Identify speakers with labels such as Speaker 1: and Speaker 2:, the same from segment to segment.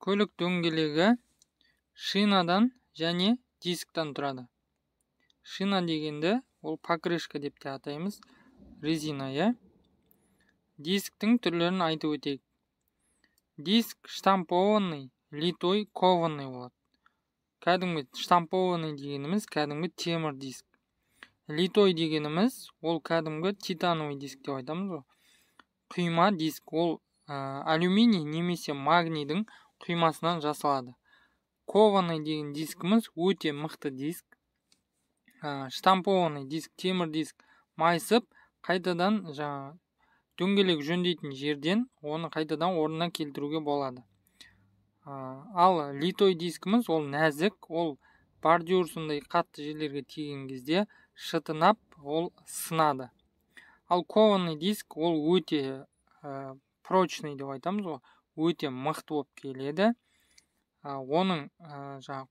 Speaker 1: Көлік дөңгелегі шинадан және дисктан тұрады. Шина дегенді ол покрышка деп те атаймыз, резина, я. Дисктің түрлерін айтып өтейік. Диск штампованный, литой, кованный болады. Кәдімгі штампованный дегеніміз кәдімгі темір диск. Литой дегеніміз ол кәдімгі титановый диск деп айтамыз ғой. Құйма диск ол алюминий немесе магнийдің құймасынан жасалады. Кованый деген дискіміз өте мықты диск. Штампованный диск, темір диск майысып, қайтадан дөңгелек жөндейтін жерден оны қайтадан орнына келтіруге болады. Ал литой дискіміз ол нәзік, ол бордюрсындай қатты жерлерге тиген кезде шытынап, ол сынады. Ал кованый диск ол өте прочный деп айтамыз ғой, өте мықты болып келеді. Оның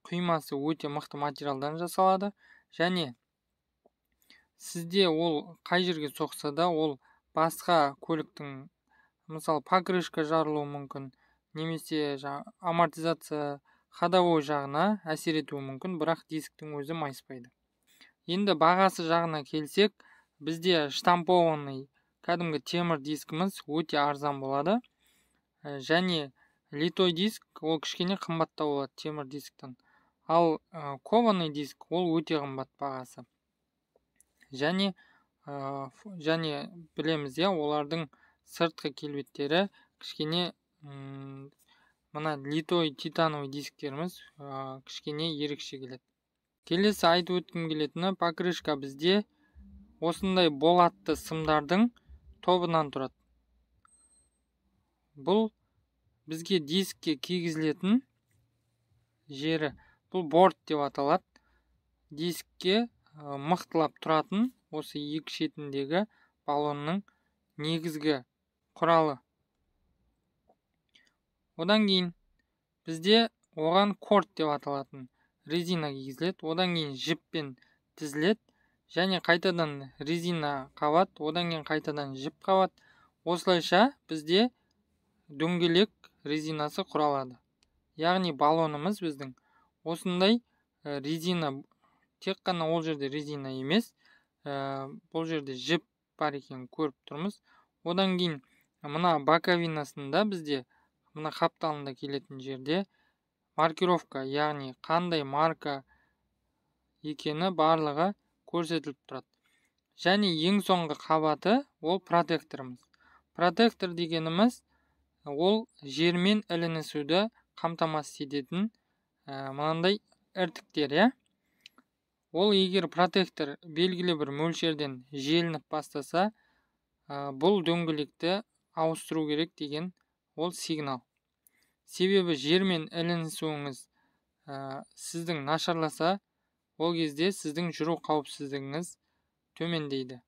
Speaker 1: құймасы өте мықты материалдан жасалады, және сізде ол қай жерге соқса да ол басқа көліктің, мысалы покрышка жарылуы мүмкін, немесе амортизация ходовой жағына әсер етуі мүмкін, бірақ дисктің өзі майыспайды. Енді бағасы жағына келсек, бізде штампованный кәдімгі темір дискіміз өте арзан болады, және литой диск ол кішкене қымбаттау болады темір дисктен. Ал кованый диск ол өте қымбат бағасы. Және білеміз, олардың сыртқы келбеттері кішкене мына литой титановый дисктеріміз кішкене ерекше келеді. Келесі айтып өткім келетіні, покрышка бізде осындай болатты сымдардың тобынан тұрады. Бұл бізге дискке кигізілетін жері, бұл борт деп аталады. Дискке мықтылап тұратын осы екі шетіндегі балонның негізгі құралы. Одан кейін бізде оған корд деп аталатын резина кигізіледі, одан кейін жіппен тізіледі, және қайтадан резина қабат, одан кейін қайтадан жіп қабат. Осылайша бізде дөңгелек резинасы құралады. Яғни балонымыз біздің осындай резина, тек қана ол жерде резина емес, бұл жерде жіп бар екен көріп тұрмыз. Одан кейін мына боковинасында бізде мына қапталында келетін жерде маркировка, яғни қандай марка екені барлығы көрсетіліп тұрады. Және ең соңғы қабаты ол протекторымыз. Протектор дегеніміз ол жермен ілінісуді қамтамасыз ететін мынандай іртіктер, Ол егер протектор белгілі бір мөлшерден желініп бастаса, бұл дөңгелекті ауыстыру керек деген ол сигнал. Себебі жермен ілінісуіңіз сіздің нашарласа, ол кезде сіздің жүру қауіпсіздігіңіз төмендейді.